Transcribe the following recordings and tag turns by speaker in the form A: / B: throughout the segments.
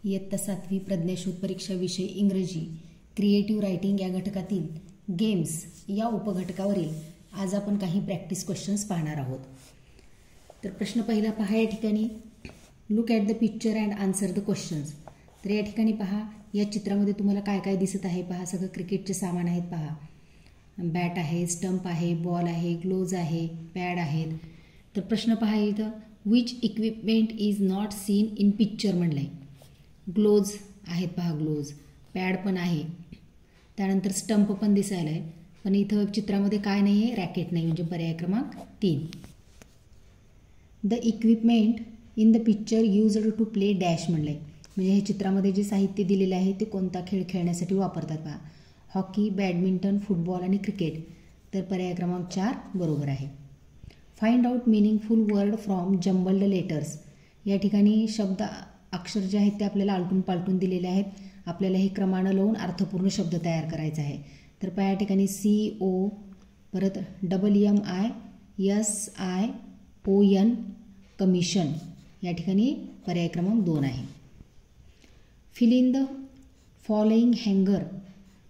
A: इयत्ता 7वी प्रज्ञाशोध परीक्षा विषय इंग्रजी क्रिएटिव्ह रायटिंग या घटकातील गेम्स या उपघटकावरील आज आपण काही प्रॅक्टिस क्वेश्चन्स पाहणार आहोत। तर प्रश्न पहिला पहा, या ठिकाणी look at the picture and answer the questions. तर या ठिकाणी पहा, या चित्रामध्ये तुम्हाला काय काय दिसत आहे पहा। सगळं क्रिकेटचे सामान आहेत पहा, बॅट आहे, स्टंप आहे, बॉल आहे, ग्लोव्ज आहे, पॅड आहेत। तर प्रश्न पहा इथं, which equipment is not seen in picture म्हणलंय। ग्लोव्ज आहेत पहा, ग्लोव्ज, पॅड पण आहे, त्यानंतर स्टंप पण दिसायला आहे, पण इथं चित्रामध्ये काय नाही आहे, रॅकेट नाही, म्हणजे पर्याय क्रमांक 3। The equipment in the picture used to play dash म्हणलंय, म्हणजे हे चित्रामध्ये जे साहित्य दिलेले आहे ते कोणता खेळ खेळण्यासाठी वापरतात पहा। हॉकी, बॅडमिंटन, फुटबॉल आणि क्रिकेट। तर पर्याय क्रमांक 4 बरोबर आहे। Find out meaningful word from jumbled letters. या ठिकाणी शब्द अक्षर जे आहेत ते आपल्याला आलटून पालटून दिलेले आहेत, आपल्याला हे क्रमानं लावून अर्थपूर्ण शब्द तयार करायचा आहे। तर पहा या ठिकाणी CO, परत MISSION, कमिशन, या ठिकाणी पर्याय क्रमांक 2 आहे। फिल इन द फॉलोइंग हँगर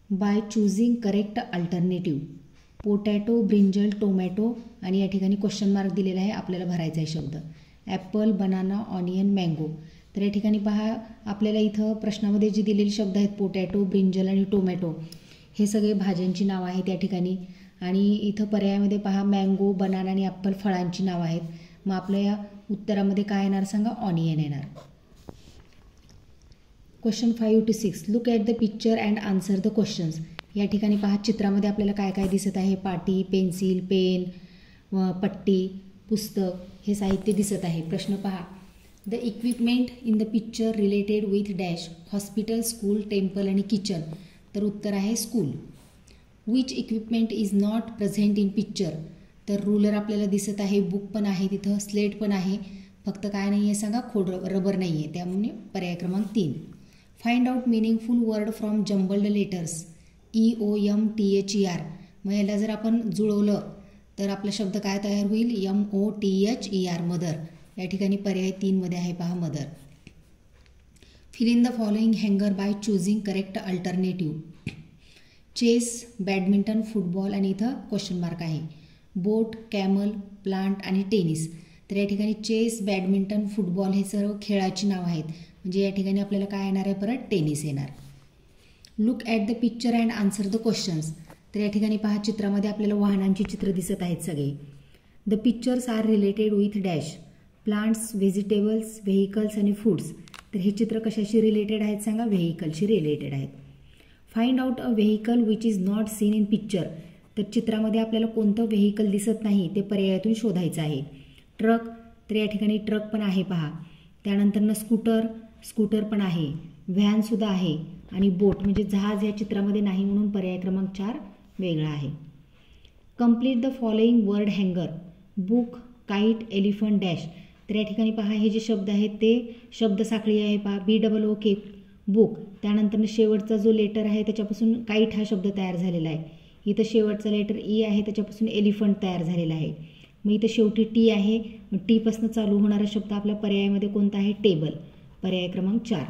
A: by choosing correct alternative. Potato, brinjal, tomato आणि या ठिकाणी क्वेश्चन मार्क दिलेला आहे, आपल्याला भरायचा आहे शब्द। Apple, banana, onion, mango. तर या ठिकाणी पहा, आपल्याला इथं प्रश्नामध्ये जे दिलेले शब्द आहेत पोटॅटो, ब्रिंजल आणि टोमॅटो, हे सगळे भाज्यांची नावं आहेत या ठिकाणी। आणि इथं पर्यायामध्ये पहा, मँगो, बनाना आणि ॲपल फळांची नावं आहेत। मग आपल्या या उत्तरामध्ये काय येणार सांगा, ऑनियन येणार। Question 5 to 6, look at the picture and answer the questions. या ठिकाणी पहा, चित्रामध्ये आपल्याला काय काय दिसत आहे, पाटी, पेन्सिल, पेन, पट्टी, पुस्तक, हे साहित्य दिसत आहे। प्रश्न पहा, the equipment in the picture related with dash, hospital, school, temple आणि किचन। तर उत्तर आहे school. Which equipment is not present in picture. तर रूलर आपल्याला दिसत आहे, बुक पण आहे तिथं, स्लेट पण आहे, फक्त काय नाही आहे सांगा, रबर नाही आहे, त्यामुळे पर्याय क्रमांक 3। Find out meaningful word from jumbled letters, EOMTHER। मग याला जर आपण जुळवलं तर आपला शब्द काय तयार होईल, MOTHER, मदर। या ठिकाणी पर्याय 3 मध्ये आहे पहा, mother. Fill in the following हँगर by choosing correct alternative. Chess, badminton, football आणि इथं क्वेश्चन मार्क आहे। बोट, कॅमल, प्लांट आणि टेनिस। तर या ठिकाणी चेस, बॅडमिंटन, फुटबॉल हे सर्व खेळाची नावं आहेत, म्हणजे या ठिकाणी आपल्याला काय येणार आहे, परत टेनिस येणार। Look at the picture and answer the questions. तर या ठिकाणी पहा, चित्रामध्ये आपल्याला वाहनांची चित्र दिसत आहेत सगळे। The pictures are related with dash, plants, vegetables, vehicles आणि फूड्स। तर हे चित्र कशाशी रिलेटेड आहेत सांगा, व्हेकलशी रिलेटेड आहेत। Find out a vehicle which is not seen in picture. तर चित्रामध्ये आपल्याला कोणतं व्हेकल दिसत नाही ते पर्यायातून शोधायचं आहे। ट्रक, तर या ठिकाणी ट्रक पण आहे पहा, त्यानंतर स्कूटर पण आहे, व्हॅनसुद्धा आहे, आणि बोट म्हणजे जहाज या चित्रामध्ये नाही, म्हणून पर्याय क्रमांक 4 वेगळा आहे। कंप्लीट द फॉलोइंग वर्ड हँगर, बुक, काईट, एलिफंट, डॅश। तर या ठिकाणी पहा, हे जे शब्द आहेत ते शब्द साखळी आहे पहा, BOOK, बुक, त्यानंतर शेवटचा जो लेटर आहे त्याच्यापासून काईट हा शब्द तयार झालेला आहे। इथं शेवटचा लेटर E आहे, त्याच्यापासून एलिफंट तयार झालेला आहे। मग इथं शेवटी T आहे, मग T पासून चालू होणारा शब्द आपल्या पर्यायामध्ये कोणता आहे, टेबल, पर्याय क्रमांक 4।